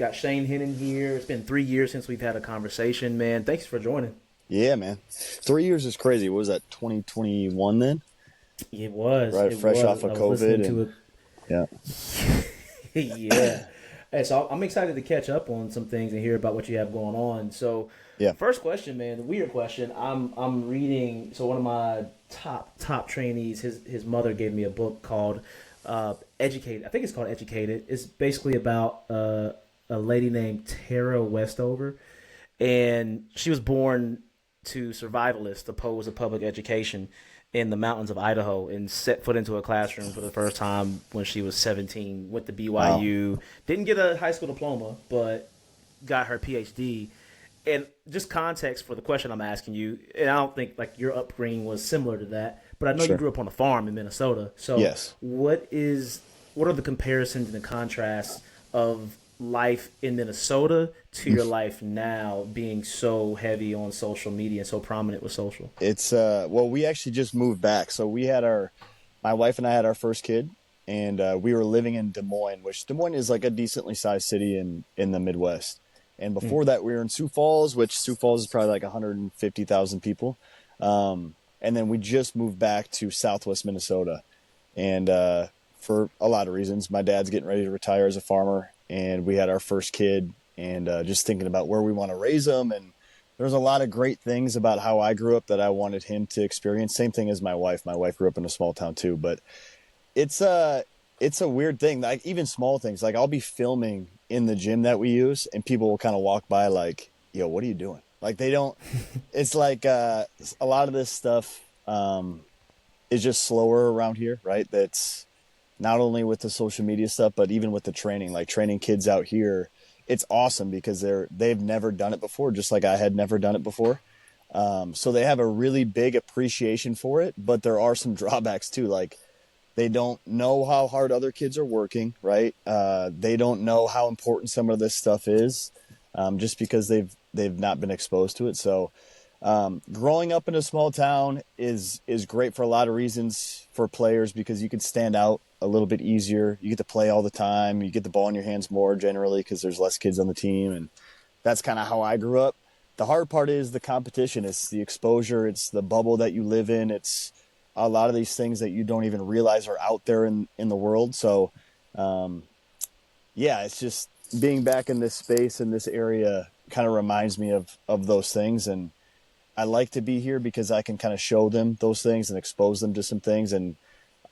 got Shane Hennen here. It's been 3 years since we've had a conversation, man. Thanks for joining. Yeah, man. 3 years is crazy. What was that, 2021 then? It was. Right, It fresh was. off I of was listening COVID to and it. yeah. Yeah. Hey, so I'm excited to catch up on some things and hear about what you have going on. So, Yeah. first question, man, the weird question. I'm reading. So one of my top trainees, his mother gave me a book called Educated. I think it's called Educated. It's basically about a lady named Tara Westover, and she was born to survivalists opposed to public education in the mountains of Idaho and set foot into a classroom for the first time when she was 17. Went to Wow. BYU, didn't get a high school diploma, but got her PhD. And just context for the question I'm asking you, and I don't think like your upbringing was similar to that, but I know you Sure. grew up on a farm in Minnesota. So Yes. what are the comparisons and the contrasts of life in Minnesota to your life now being so heavy on social media and so prominent with social? It's well, we actually just moved back. So we had my wife and I had our first kid, and we were living in Des Moines, which Des Moines is like a decently sized city in the Midwest. And before that, we were in Sioux Falls, which Sioux Falls is probably like 150,000 people. And then we just moved back to Southwest Minnesota, and for a lot of reasons, my dad's getting ready to retire as a farmer, and we had our first kid, and just thinking about where we want to raise them. And there's a lot of great things about how I grew up that I wanted him to experience. Same thing as my wife. My wife grew up in a small town too, but it's a weird thing. Like even small things, like I'll be filming in the gym that we use, and people will kind of walk by like, "Yo, what are you doing?" Like they don't. It's like a lot of this stuff is just slower around here, right? That's not only with the social media stuff, but even with the training. Like training kids out here, it's awesome because they've never done it before, just like I had never done it before. So they have a really big appreciation for it, but there are some drawbacks too. Like they don't know how hard other kids are working, right? They don't know how important some of this stuff is, just because they've not been exposed to it. So growing up in a small town is great for a lot of reasons for players because you can stand out a little bit easier. You get to play all the time. You get the ball in your hands more generally because there's less kids on the team, and that's kind of how I grew up. The hard part is the competition. It's the exposure. It's the bubble that you live in. It's a lot of these things that you don't even realize are out there in the world. So, yeah, it's just being back in this space in this area kind of reminds me of those things. And I like to be here because I can kind of show them those things and expose them to some things. And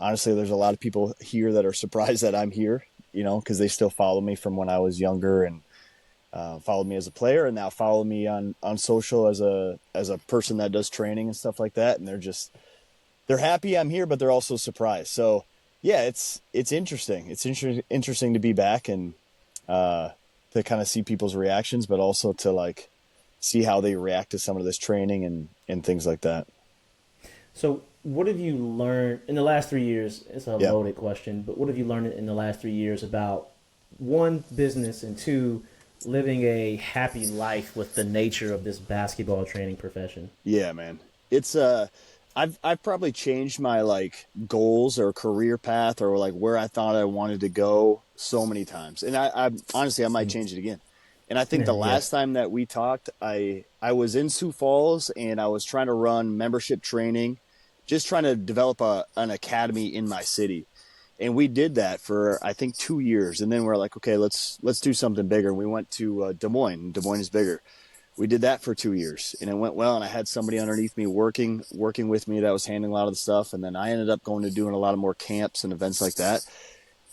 honestly, there's a lot of people here that are surprised that I'm here, because they still follow me from when I was younger and followed me as a player, and now follow me on social as a person that does training and stuff like that. And they're happy I'm here, but they're also surprised. So yeah, it's interesting. It's interesting to be back and to kind of see people's reactions, but also to like see how they react to some of this training and things like that. So, what have you learned in the last 3 years? It's a Yeah. loaded question, but what have you learned in the last 3 years about one, business, and two, living a happy life with the nature of this basketball training profession? Yeah, man. It's I've probably changed my like goals or career path or like where I thought I wanted to go so many times. And I honestly I might change it again. And I think the Yeah. last time that we talked, I was in Sioux Falls and I was trying to run membership training, just trying to develop an academy in my city. And we did that for I think 2 years, and then we're like, okay, let's do something bigger. We went to Des Moines. Des Moines is bigger. We did that for 2 years, and it went well. And I had somebody underneath me working with me that was handling a lot of the stuff. And then I ended up going to doing a lot of more camps and events like that.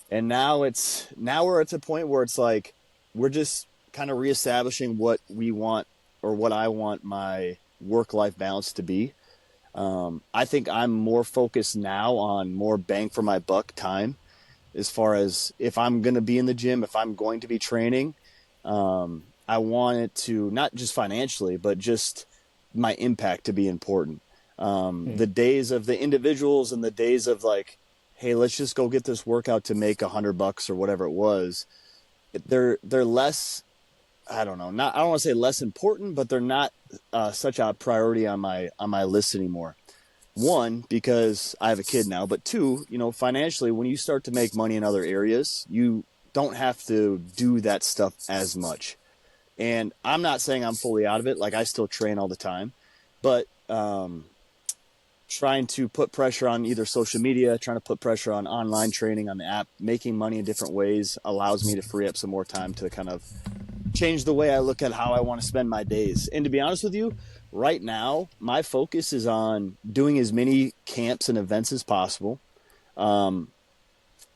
And now we're at a point where it's like we're just kind of reestablishing what we want or what I want my work-life balance to be. I think I'm more focused now on more bang for my buck time as far as if I'm going to be in the gym, if I'm going to be training. I want it to not just financially, but just my impact to be important. The days of the individuals and the days of like, hey, let's just go get this workout to make $100 or whatever it was. They're less. I don't know. I don't want to say less important, but they're not such a priority on my list anymore. One, because I have a kid now, but two, financially, when you start to make money in other areas, you don't have to do that stuff as much. And I'm not saying I'm fully out of it. Like, I still train all the time, but trying to put pressure on either social media, trying to put pressure on online training on the app, making money in different ways allows me to free up some more time to kind of change the way I look at how I want to spend my days. And to be honest with you, right now, my focus is on doing as many camps and events as possible.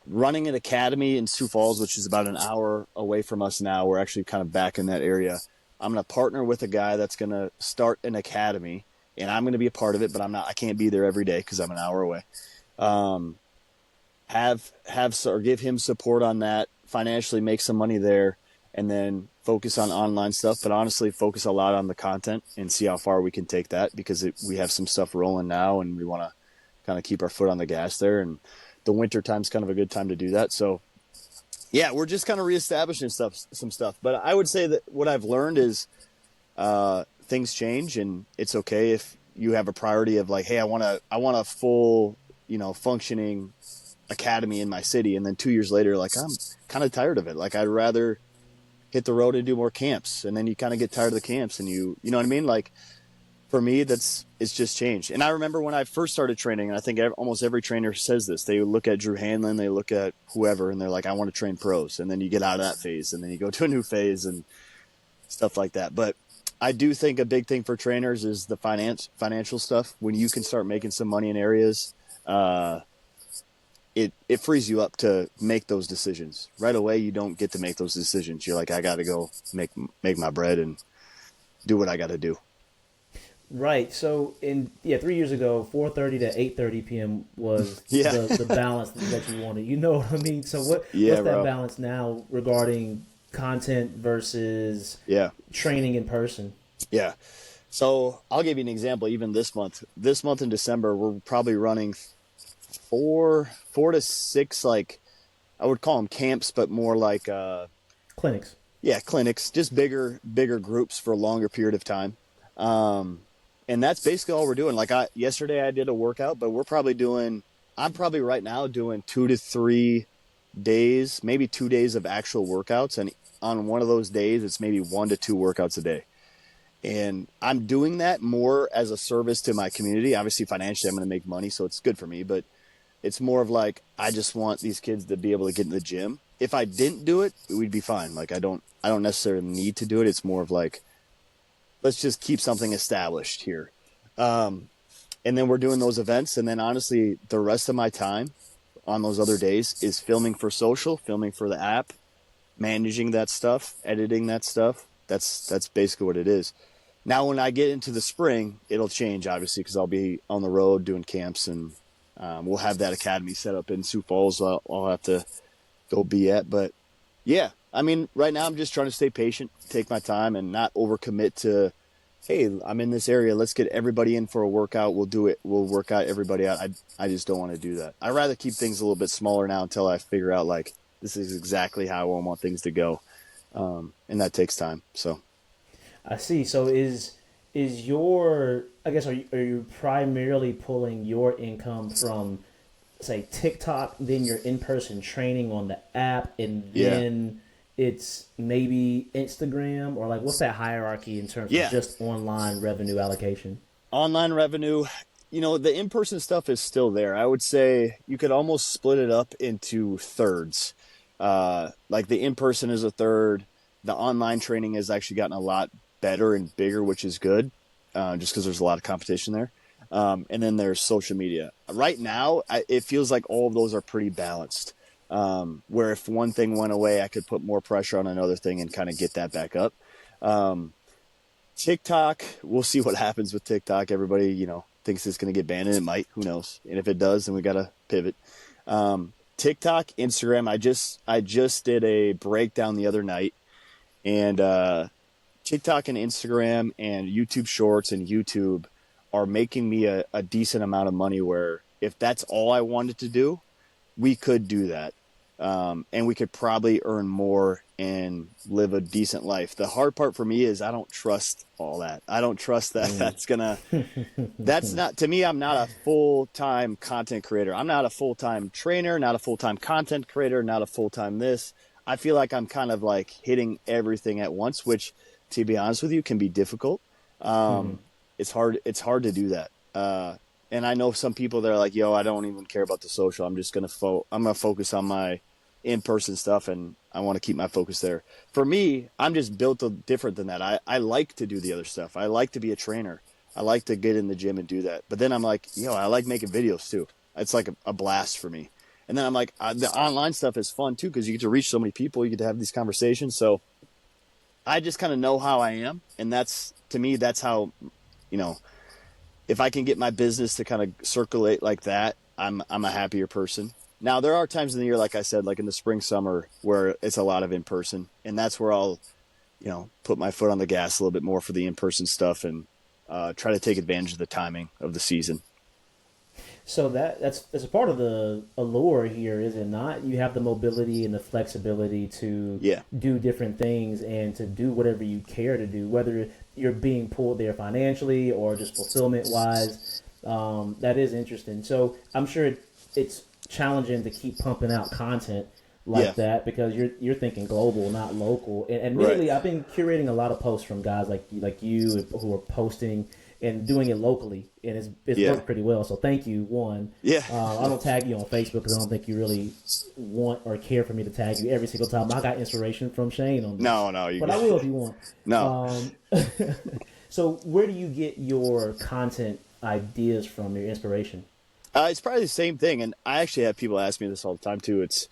Running an academy in Sioux Falls, which is about an hour away from us now. We're actually kind of back in that area. I'm going to partner with a guy that's going to start an academy, and I'm going to be a part of it, but I can't be there every day because I'm an hour away. Or give him support on that, financially make some money there, and then focus on online stuff, but honestly focus a lot on the content and see how far we can take that, because we have some stuff rolling now and we want to kind of keep our foot on the gas there. And the winter time's kind of a good time to do that. So yeah, we're just kind of reestablishing some stuff. But I would say that what I've learned is things change, and it's okay if you have a priority of like, hey, I want a full, functioning academy in my city. And then 2 years later, like, I'm kind of tired of it. Like, I'd rather hit the road and do more camps. And then you kind of get tired of the camps, and you know what I mean? Like, for me, it's just changed. And I remember when I first started training, and I think almost every trainer says this, they look at Drew Hanlon, they look at whoever, and they're like, I want to train pros. And then you get out of that phase, and then you go to a new phase and stuff like that. But I do think a big thing for trainers is the financial stuff. When you can start making some money in areas, it frees you up to make those decisions. Right away, you don't get to make those decisions. You're like, I got to go make my bread and do what I got to do. Right. So 3 years ago, 4:30 to 8:30 p.m. was the balance that you wanted. You know what I mean? So what's that balance now regarding content versus training in person? Yeah. So I'll give you an example. Even this month in December, we're probably running four to six, like, I would call them camps, but more like clinics. Yeah, clinics, just bigger groups for a longer period of time. And that's basically all we're doing. Like, yesterday I did a workout, but I'm probably right now doing 2 to 3 days, maybe 2 days of actual workouts. And on one of those days, it's maybe 1 to 2 workouts a day. And I'm doing that more as a service to my community. Obviously, financially, I'm going to make money, so it's good for me. But it's more of like, I just want these kids to be able to get in the gym. If I didn't do it, we'd be fine. Like, I don't necessarily need to do it. It's more of like, let's just keep something established here. And then we're doing those events. And then honestly, the rest of my time on those other days is filming for social, filming for the app, managing that stuff, editing that stuff. That's basically what it is. Now, when I get into the spring, it'll change, obviously, because I'll be on the road doing camps, and we'll have that academy set up in Sioux Falls. I'll have to go be at. But yeah, I mean, right now I'm just trying to stay patient, take my time, and not overcommit to, hey, I'm in this area, let's get everybody in for a workout. We'll do it. We'll work out everybody out. I just don't want to do that. I'd rather keep things a little bit smaller now until I figure out, like, this is exactly how I want things to go. And that takes time. So I see. So is your, I guess, are you primarily pulling your income from, say, TikTok, then your in-person training on the app, and then it's maybe Instagram, or like, what's that hierarchy in terms of just online revenue allocation? Online revenue, the in-person stuff is still there. I would say you could almost split it up into thirds. Like, the in-person is a third. The online training has actually gotten a lot better and bigger, which is good, just because there's a lot of competition there. And then there's social media. Right now, it feels like all of those are pretty balanced. Where if one thing went away, I could put more pressure on another thing and kind of get that back up. TikTok, we'll see what happens with TikTok. Everybody, thinks it's going to get banned, and it might. Who knows? And if it does, then we got to pivot. TikTok, Instagram, I just did a breakdown the other night, and TikTok and Instagram and YouTube Shorts and YouTube are making me a decent amount of money, where if that's all I wanted to do, we could do that. And we could probably earn more and live a decent life. The hard part for me is I don't trust all that. I don't trust that that's not, to me, I'm not a full-time content creator. I'm not a full-time trainer, not a full-time content creator, not a full-time this. I feel like I'm kind of like hitting everything at once, which, to be honest with you, can be difficult. It's hard to do that. And I know some people that are like, yo, I don't even care about the social. I'm just going to I'm going to focus on my in-person stuff, and I want to keep my focus there. For me, I'm just built different than that. I like to do the other stuff. I like to be a trainer. I like to get in the gym and do that. But then I'm like, yo, I like making videos too. It's like a blast for me. And then I'm like, the online stuff is fun too, because you get to reach so many people. You get to have these conversations. So I just kind of know how I am. And to me, that's how, if I can get my business to kind of circulate like that, I'm a happier person. Now, there are times in the year, like I said, like in the spring, summer, where it's a lot of in-person. And that's where I'll, put my foot on the gas a little bit more for the in-person stuff and try to take advantage of the timing of the season. So that's a part of the allure here, is it not? You have the mobility and the flexibility to do different things and to do whatever you care to do, whether you're being pulled there financially or just fulfillment-wise. That is interesting. So I'm sure it's challenging to keep pumping out content like that, because you're thinking global, not local. And lately, I've been curating a lot of posts from guys like you who are posting and doing it locally, and it's worked pretty well. So thank you, one. Yeah. I don't tag you on Facebook because I don't think you really want or care for me to tag you every single time. I got inspiration from Shane on this. No, but I will if you want. No. So where do you get your content ideas from, your inspiration? It's probably the same thing, and I actually have people ask me this all the time too. It's,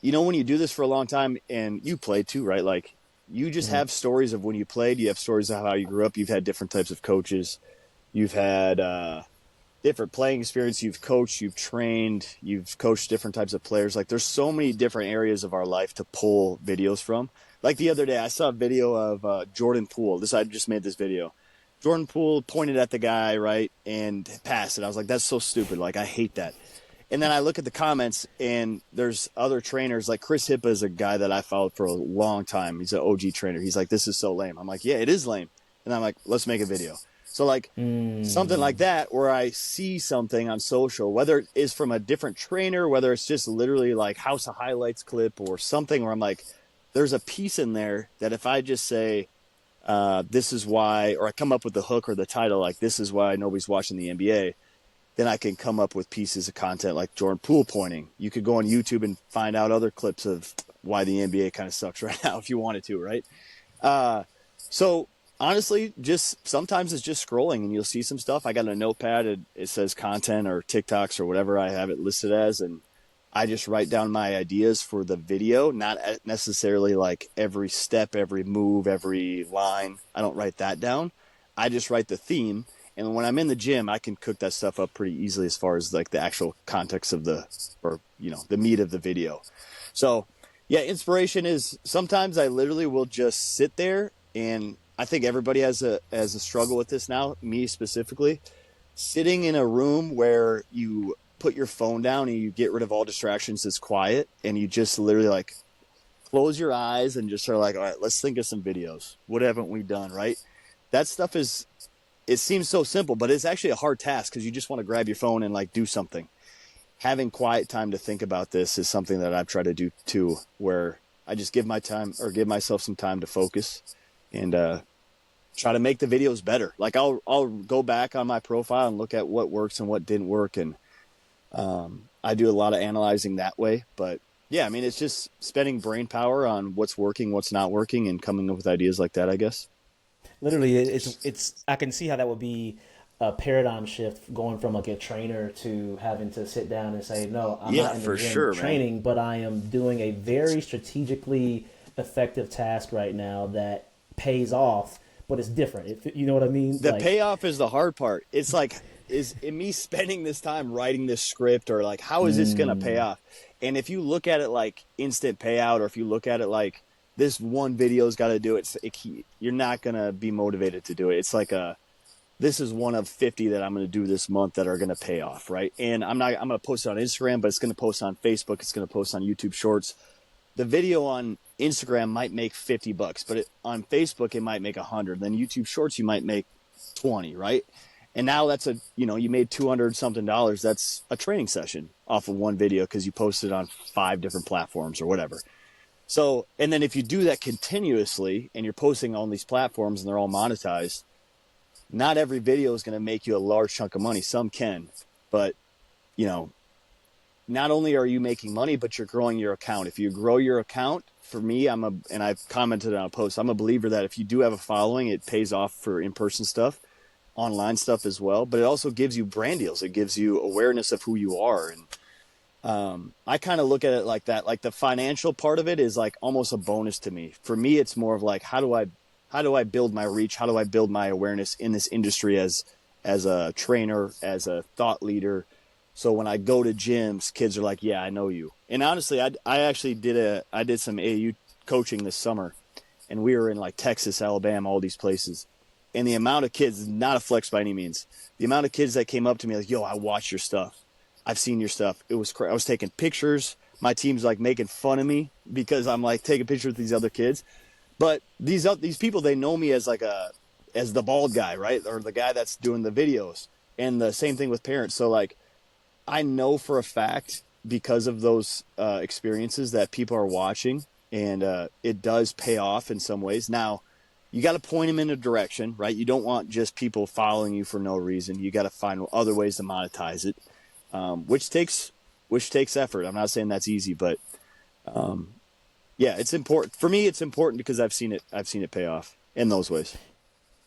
when you do this for a long time, and you play too, right? Like, you just have stories of when you played. You have stories of how you grew up. You've had different types of coaches. You've had different playing experience. You've coached. You've trained. You've coached different types of players. Like, there's so many different areas of our life to pull videos from. Like the other day, I saw a video of Jordan Poole. I just made this video. Jordan Poole pointed at the guy, right, and passed it. I was like, that's so stupid. Like, I hate that. And then I look at the comments, and there's other trainers. Like Chris Hippa is a guy that I followed for a long time. He's an OG trainer. He's like, this is so lame. I'm like, yeah, it is lame. And I'm like, let's make a video. So, like, something like that, where I see something on social, whether it is from a different trainer, whether it's just literally like House of Highlights clip or something, where I'm like, there's a piece in there that if I just say, this is why, or I come up with the hook or the title, like, this is why nobody's watching the NBA, then I can come up with pieces of content like Jordan Poole pointing. You could go on YouTube and find out other clips of why the NBA kind of sucks right now if you wanted to, right? So honestly, just sometimes it's just scrolling and you'll see some stuff. I got a notepad. It says content or TikToks or whatever I have it listed as, and I just write down my ideas for the video, not necessarily like every step, every move, every line. I don't write that down. I just write the theme. And when I'm in the gym, I can cook that stuff up pretty easily as far as like the actual context of the meat of the video. So yeah, inspiration is sometimes I literally will just sit there, and I think everybody has a struggle with this now, me specifically, sitting in a room where you put your phone down and you get rid of all distractions, it's quiet, and you just literally like close your eyes and just are like, all right, let's think of some videos. What haven't we done, right? That stuff it seems so simple, but it's actually a hard task because you just want to grab your phone and like do something. Having quiet time to think about this is something that I've tried to do too, where I just give myself some time to focus and try to make the videos better. Like I'll go back on my profile and look at what works and what didn't work, and I do a lot of analyzing that way. But yeah, I mean, it's just spending brain power on what's working, what's not working, and coming up with ideas like that, I guess. Literally, it's. I can see how that would be a paradigm shift, going from like a trainer to having to sit down and say, no, I'm not in the gym training, man, but I am doing a very strategically effective task right now that pays off, but it's different. You know what I mean? The payoff is the hard part. It's like, is it me spending this time writing this script, or like, how is this going to pay off? And if you look at it like instant payout, or if you look at it like this one video's got to do it, you're not going to be motivated to do it. It's like this is one of 50 that I'm going to do this month that are going to pay off, right? And I'm going to post it on Instagram, but it's going to post on Facebook. It's going to post on YouTube Shorts. The video on Instagram might make $50, but on Facebook, it might make 100. Then YouTube Shorts, you might make 20, right? And now that's you made $200 something. That's a training session off of one video because you posted on 5 different platforms or whatever. So, and then if you do that continuously and you're posting on these platforms and they're all monetized, not every video is going to make you a large chunk of money. Some can, but you know, not only are you making money, but you're growing your account. If you grow your account, for me, and I've commented on a post, I'm a believer that if you do have a following, it pays off for in-person stuff, online stuff as well, but it also gives you brand deals. It gives you awareness of who you are. And I kind of look at it like that. Like the financial part of it is like almost a bonus to me. For me, it's more of like, how do I build my reach? How do I build my awareness in this industry as a trainer, as a thought leader? So when I go to gyms, kids are like, yeah, I know you. And honestly, I actually did some AAU coaching this summer, and we were in like Texas, Alabama, all these places. And the amount of kids, not a flex by any means, the amount of kids that came up to me like, yo, I watch your stuff. I've seen your stuff. It was I was taking pictures. My team's like making fun of me because I'm like taking pictures with these other kids. But these people, they know me as as the bald guy, right? Or the guy that's doing the videos. And the same thing with parents. So like, I know for a fact because of those experiences that people are watching, and it does pay off in some ways. Now, you got to point them in a direction, right? You don't want just people following you for no reason. You got to find other ways to monetize it, which takes effort. I'm not saying that's easy, but yeah, it's important for me. It's important because I've seen it pay off in those ways.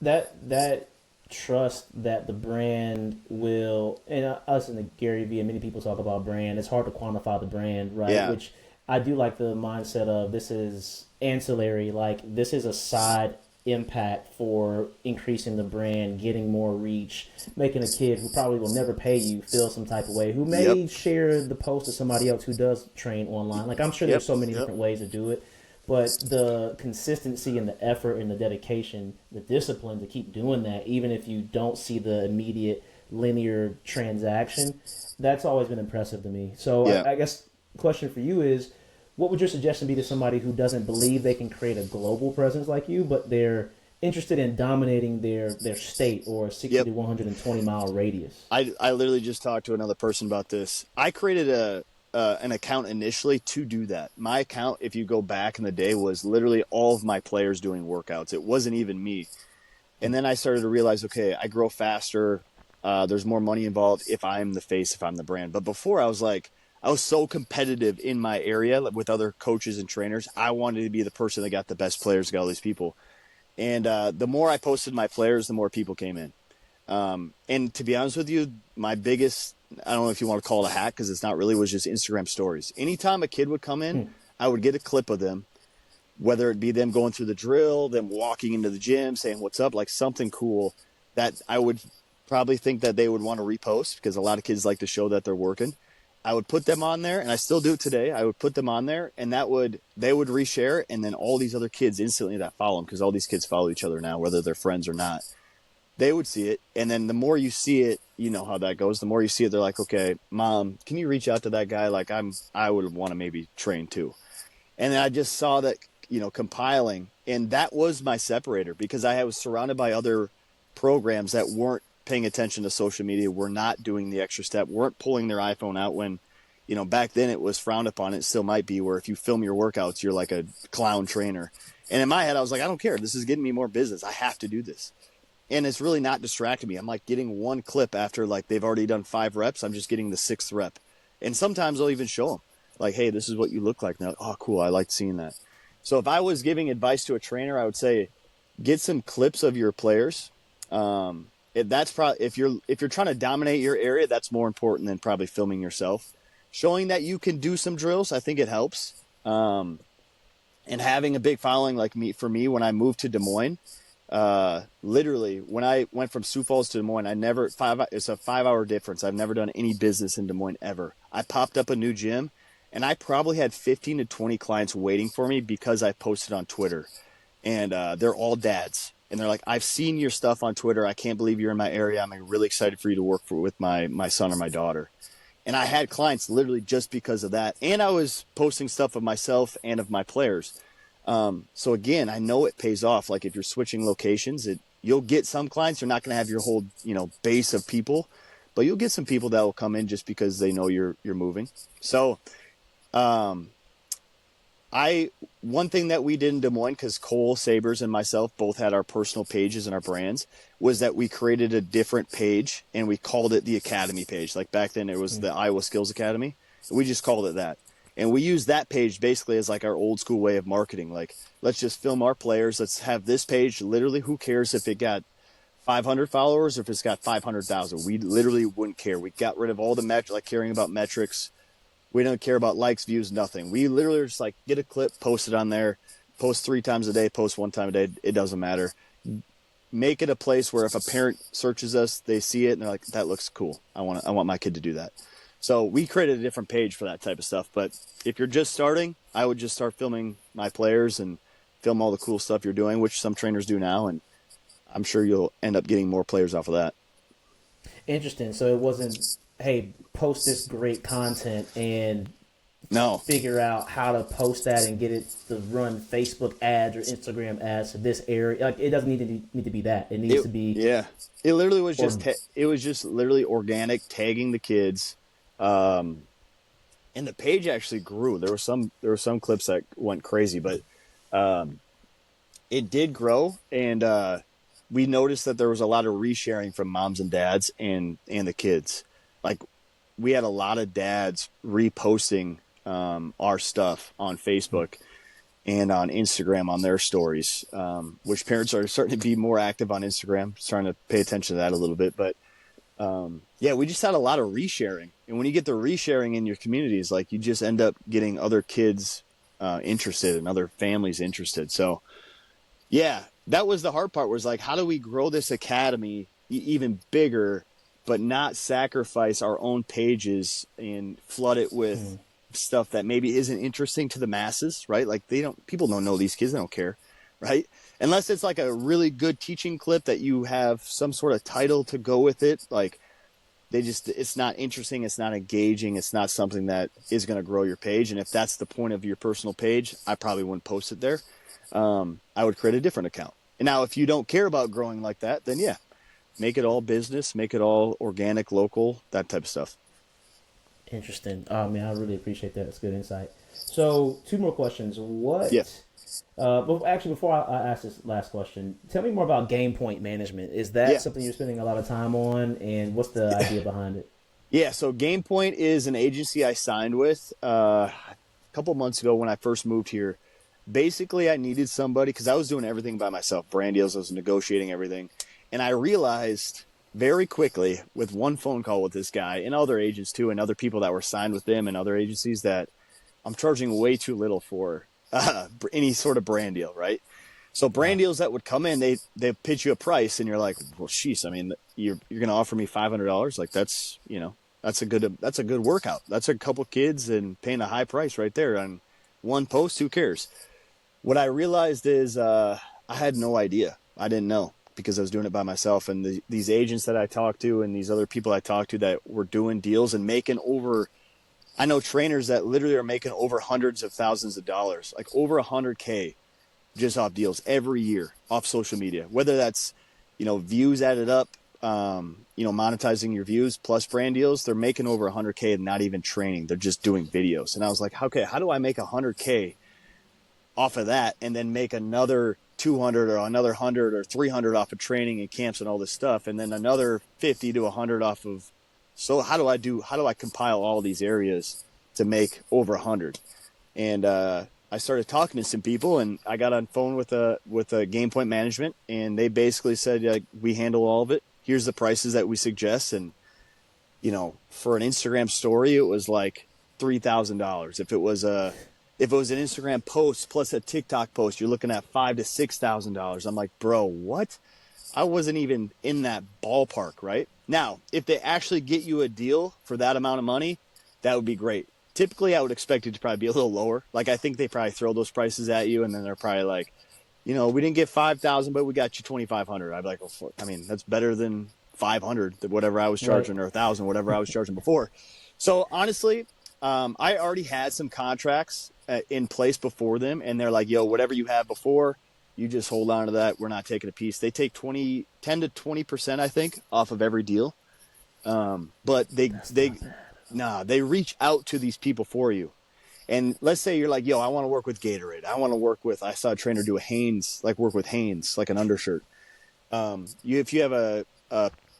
That trust that the brand will, and us and Gary Vee and many people talk about brand. It's hard to quantify the brand, right? Yeah. Which I do like the mindset of this is ancillary, like this is a side impact for increasing the brand, getting more reach, making a kid who probably will never pay you feel some type of way, who may share the post to somebody else who does train online. Like I'm sure there's so many different ways to do it, but the consistency and the effort and the dedication, the discipline to keep doing that, even if you don't see the immediate linear transaction, that's always been impressive to me. So I guess the question for you is, what would your suggestion be to somebody who doesn't believe they can create a global presence like you, but they're interested in dominating their state or a 60 to 120 mile radius? I literally just talked to another person about this. I created an account initially to do that. My account, if you go back in the day, was literally all of my players doing workouts. It wasn't even me. And then I started to realize, okay, I grow faster. There's more money involved if I'm the face, if I'm the brand. But before I was so competitive in my area with other coaches and trainers. I wanted to be the person that got the best players, got all these people. And the more I posted my players, the more people came in. And to be honest with you, my biggest, I don't know if you want to call it a hack because it's not really, was just Instagram stories. Anytime a kid would come in, I would get a clip of them, whether it be them going through the drill, them walking into the gym, saying what's up, like something cool that I would probably think that they would want to repost because a lot of kids like to show that they're working. I would put them on there, and I still do it today. I would put them on there, and they would reshare, and then all these other kids instantly that follow them, because all these kids follow each other now, whether they're friends or not. They would see it, and then the more you see it, you know how that goes. The more you see it, they're like, okay, Mom, can you reach out to that guy? Like I would want to maybe train too. And then I just saw that, compiling, and that was my separator, because I was surrounded by other programs that weren't paying attention to social media, were not doing the extra step, weren't pulling their iPhone out when, back then it was frowned upon. It still might be, where if you film your workouts, you're like a clown trainer. And in my head, I was like, I don't care. This is getting me more business. I have to do this. And it's really not distracting me. I'm like getting one clip after like they've already done 5 reps. I'm just getting the 6th rep. And sometimes I'll even show them like, hey, this is what you look like now. Oh, cool. I like seeing that. So if I was giving advice to a trainer, I would say, get some clips of your players. That's probably, if you're trying to dominate your area, that's more important than probably filming yourself. Showing that you can do some drills, I think it helps. And having a big following like me, for me, when I moved to Des Moines, literally when I went from Sioux Falls to Des Moines, it's a 5-hour difference. I've never done any business in Des Moines ever. I popped up a new gym, and I probably had 15 to 20 clients waiting for me because I posted on Twitter, and they're all dads. And they're like, I've seen your stuff on Twitter. I can't believe you're in my area. I'm really excited for you to work with my son or my daughter. And I had clients literally just because of that. And I was posting stuff of myself and of my players. So again, I know it pays off. Like if you're switching locations, you'll get some clients. You're not going to have your whole, base of people, but you'll get some people that will come in just because they know you're moving. So, One thing that we did in Des Moines, because Cole Sabers and myself both had our personal pages and our brands, was that we created a different page and we called it the Academy page. Like back then it was the Iowa Skills Academy. We just called it that. And we used that page basically as like our old school way of marketing. Like, let's just film our players. Let's have this page. Literally, who cares if it got 500 followers or if it's got 500,000? We literally wouldn't care. We got rid of all the like caring about metrics. We don't care about likes, views, nothing. We literally just like get a clip, post it on there, post 3 times a day, post 1 time a day. It doesn't matter. Make it a place where if a parent searches us, they see it and they're like, that looks cool. I want my kid to do that. So we created a different page for that type of stuff. But if you're just starting, I would just start filming my players and film all the cool stuff you're doing, which some trainers do now. And I'm sure you'll end up getting more players off of that. Interesting. So it wasn't, hey, post this great content and figure out how to post that and get it to run Facebook ads or Instagram ads to this area. Like, it doesn't need to be that. It needs to be. Yeah. It literally was just literally organic, tagging the kids. And the page actually grew. There were some clips that went crazy, but it did grow. And we noticed that there was a lot of resharing from moms and dads and the kids. Like, we had a lot of dads reposting our stuff on Facebook and on Instagram on their stories, which parents are starting to be more active on Instagram, starting to pay attention to that a little bit. But we just had a lot of resharing. And when you get the resharing in your communities, like, you just end up getting other kids interested and other families interested. So, yeah, that was the hard part, was like, how do we grow this academy even bigger, but not sacrifice our own pages and flood it with stuff that maybe isn't interesting to the masses, right? Like, people don't know these kids. They don't care, right? Unless it's like a really good teaching clip that you have some sort of title to go with it. Like, it's not interesting. It's not engaging. It's not something that is going to grow your page. And if that's the point of your personal page, I probably wouldn't post it there. I would create a different account. And now, if you don't care about growing like that, then yeah, make it all business, make it all organic, local, that type of stuff. Interesting. Oh, man, I really appreciate that. It's good insight. So, 2 more questions. Before I ask this last question, tell me more about game point management. Is that something you're spending a lot of time on, and what's the idea behind it? Yeah, so Game Point is an agency I signed with a couple months ago when I first moved here. Basically, I needed somebody because I was doing everything by myself, brand deals, I was negotiating everything. And I realized very quickly with one phone call with this guy and other agents too, and other people that were signed with them and other agencies, that I'm charging way too little for any sort of brand deal, right? So brand deals that would come in, they pitch you a price and you're like, well, sheesh, I mean, you're going to offer me $500. Like, that's a good workout. That's a couple kids and paying a high price right there on one post. Who cares? What I realized is I had no idea. I didn't know because I was doing it by myself. And these agents that I talked to and these other people I talked to that were doing deals and making over, I know trainers that literally are making over hundreds of thousands of dollars, like over $100K just off deals every year off social media, whether that's, views added up, monetizing your views plus brand deals. They're making over $100K and not even training. They're just doing videos. And I was like, okay, how do I make $100K off of that and then make another 200 or another 100 or 300 off of training and camps and all this stuff, and then another 50 to 100 off of. So how do I compile all these areas to make over 100? And I started talking to some people, and I got on phone with a Game Point management, and they basically said, like, we handle all of it. Here's the prices that we suggest. And for an Instagram story, it was like $3,000. If it was an Instagram post plus a TikTok post, you're looking at $5,000 to $6,000. I'm like, bro, what? I wasn't even in that ballpark, right? Now, if they actually get you a deal for that amount of money, that would be great. Typically, I would expect it to probably be a little lower. Like, I think they probably throw those prices at you, and then they're probably like, we didn't get $5,000, but we got you $2,500. I'd be like, well, that's better than $500, whatever I was charging, or $1,000, whatever I was charging before. So honestly, I already had some contracts in place before them, and they're like, yo, whatever you had before, you just hold on to that. We're not taking a piece. They take 10 to 20%, I think, off of every deal. But they reach out to these people for you. And let's say you're like, yo, I want to work with Gatorade. I saw a trainer do work with Hanes, like an undershirt. If you have a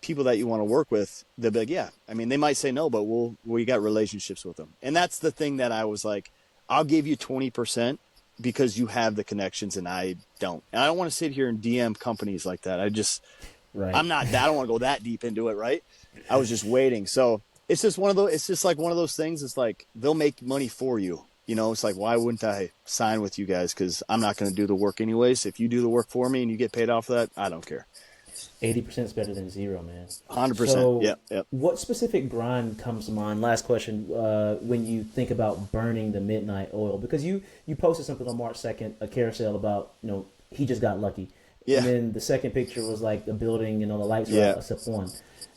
people that you want to work with, they'll be like, yeah. I mean, they might say no, but we got relationships with them. And that's the thing that I was like, I'll give you 20% because you have the connections and I don't. And I don't want to sit here and DM companies like that. Right. I'm not that. I don't want to go that deep into it. Right. I was just waiting. So it's just one of those things. It's like, they'll make money for you. You know, it's like, why wouldn't I sign with you guys? Cause I'm not going to do the work anyways. If you do the work for me and you get paid off for that, I don't care. 80% is better than 0, man. 100%. So Yep. what specific grind comes to mind? Last question. When you think about burning the midnight oil, because you posted something on March 2nd, a carousel about, he just got lucky. Yeah. And then the second picture was like the building, the lights were out except one.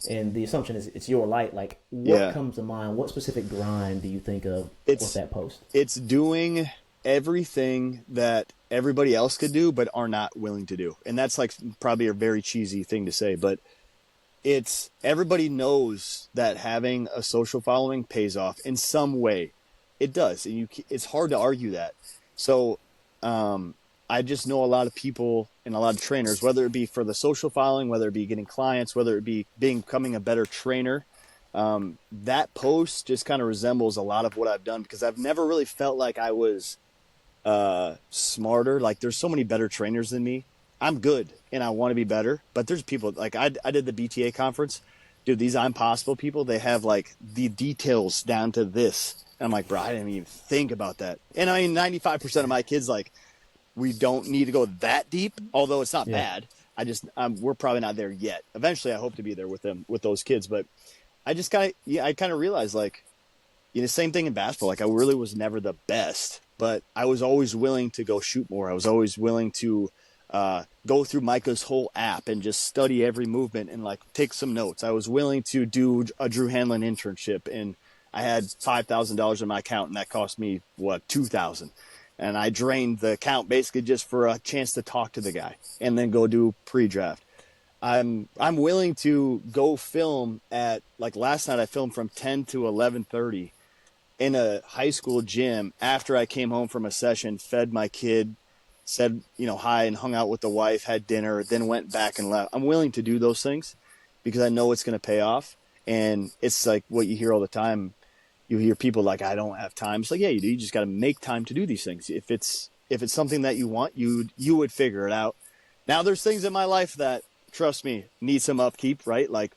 And the assumption is it's your light. Like, what comes to mind? What specific grind do you think of with that post? It's doing everything that everybody else could do but are not willing to do. And that's like probably a very cheesy thing to say, but it's everybody knows that having a social following pays off in some way. It does. And it's hard to argue that. So I just know a lot of people and a lot of trainers, whether it be for the social following, whether it be getting clients, whether it be becoming a better trainer. That post just kind of resembles a lot of what I've done because I've never really felt like I was smarter. Like, there's so many better trainers than me. I'm good and I want to be better, but there's people like I did the BTA conference, dude. These I'm Possible people, they have like the details down to this. And I'm like, bro, I didn't even think about that. And I mean, 95% of my kids, like, we don't need to go that deep, although it's not bad. We're probably not there yet. Eventually, I hope to be there with those kids. But I just kind of realized, like, same thing in basketball. Like, I really was never the best, but I was always willing to go shoot more. I was always willing to go through Micah's whole app and just study every movement and like take some notes. I was willing to do a Drew Hanlon internship, and I had $5,000 in my account, and that cost me $2,000. And I drained the account basically just for a chance to talk to the guy and then go do pre-draft. I'm willing to go film at, like, last night I filmed from 10 to 11:30 in a high school gym after I came home from a session, fed my kid, said, hi, and hung out with the wife, had dinner, then went back and left. I'm willing to do those things because I know it's going to pay off. And it's like what you hear all the time. You hear people like, I don't have time. It's like, yeah, you do. You just got to make time to do these things. If it's something that you want, you would figure it out. Now, there's things in my life that, trust me, need some upkeep, right? Like,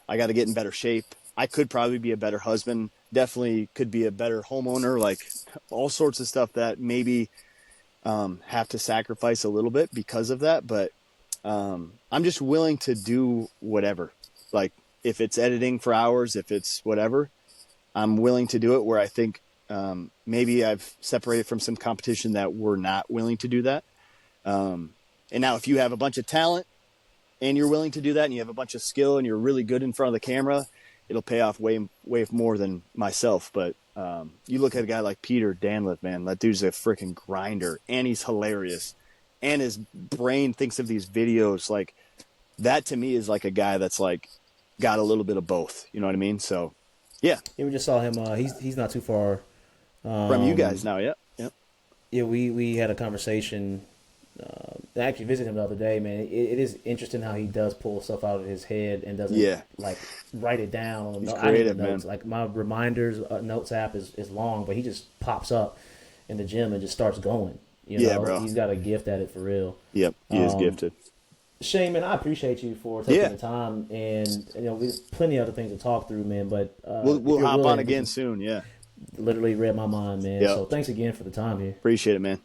I got to get in better shape. I could probably be a better husband. Definitely could be a better homeowner. Like, all sorts of stuff that maybe have to sacrifice a little bit because of that. But I'm just willing to do whatever. Like, if it's editing for hours, if it's whatever, I'm willing to do it, where I think maybe I've separated from some competition that were not willing to do that. And now if you have a bunch of talent and you're willing to do that and you have a bunch of skill and you're really good in front of the camera, it'll pay off way more than myself. But you look at a guy like Peter Danliff, man, that dude's a freaking grinder, and he's hilarious. And his brain thinks of these videos. Like, that to me is like a guy that's like got a little bit of both. You know what I mean? So, yeah, we just saw him. He's not too far from you guys now. Yep. Yeah, we had a conversation. I actually visited him the other day, man. It is interesting how he does pull stuff out of his head and doesn't like write it down. He's creative, notes. man. Like, my reminders notes app is long, but he just pops up in the gym and just starts going. Bro. He's got a gift at it for real. Yep, he is gifted. Shane, man, I appreciate you for taking the time, and there's plenty of other things to talk through, man. But we'll hop on again soon. Yeah, literally read my mind, man. Yep. So thanks again for the time here. Appreciate it, man.